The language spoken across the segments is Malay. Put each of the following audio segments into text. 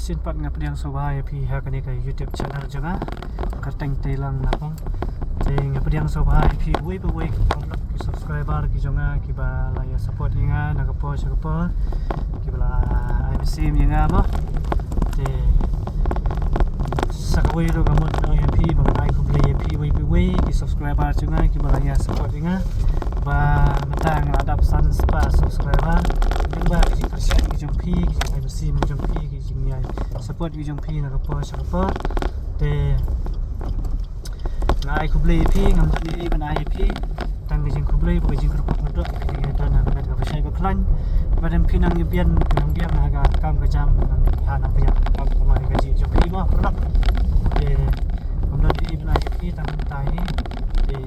sin pat ngap yang sobhai phi ha kani ka YouTube channel janga karteng telang napong te ngap yang sobhai phi wei komlak ki subscriber ki jonga ki ba la ya support inga nagapo shagapo ki bala IBC inga mo te sakawai ro gamot no ya phi bang ai kumle ya phi wei ki subscriber jonga ki bala ya support inga ba matang adap san spa subscriber ba ki kersian ki jong phi ki IBC mi jong phi ki jingya support ki jong phi nagapo shagapo te ngai kublai phi ngam ni ban ai phi tang jing kublai ba jing kerpot modok ki dan na ga basai ba klan badan phi nang bian nang bian aga kam ka jam nang hana pia kam ma ga ji jong phi ma produk e ngam ni ban ai phi tang tai e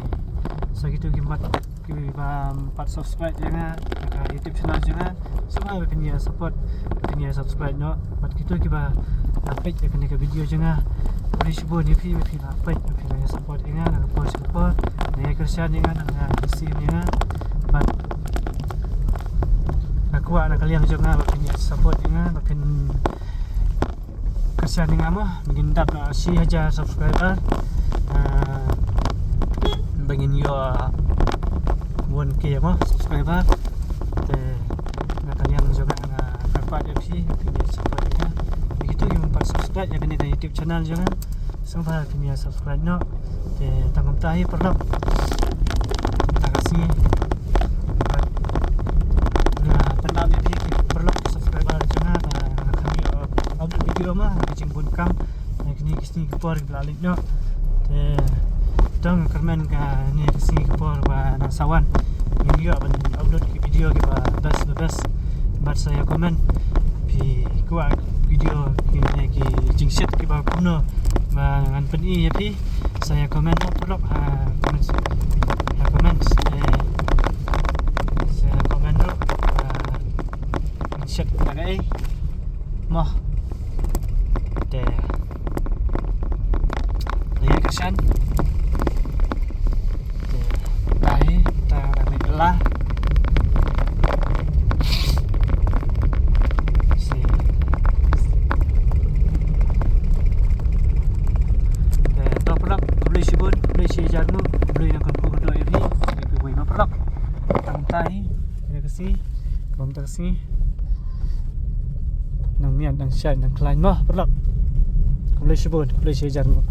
segitu gimat ki ba 4 subscribe janga ka YouTube channel janga semua punya support punya subscribe no bat kita ki ba dapat ke video janga boleh cuba ni pi dapat pi support ingat nak post apa ni kerjaan ingat nak isi ingat bat aku nak kalian janga punya support ingat makin kerjaan ingat mah mungkin dapat si aja subscriber bangin yo 1k mah subscriber te nak kalian juga nak dapat pi punya support ingat begitu yang 4 subscribe ya kena YouTube channel jangan sampai punya subscribe no te tangam tahi perlu tak kasih nah pernah perlu subscriber jangan kami upload video mah jemput kam kini kisni kepor balik no te tong kermen ka ni kisni kepor ba nasawan video upload video ke ba best bat saya komen pi kuat video kini ki jingset ki ba kuno ma ngan peni ya pi saya komen upload komen saya komen ro jingset bagai mah te ya kesan tai ta lah si jarmu beli nak kumpul kedua ini beli maplak tangtai ada kasi bom taksi nang mian nang syai nang klein mah pelak beli si jarmu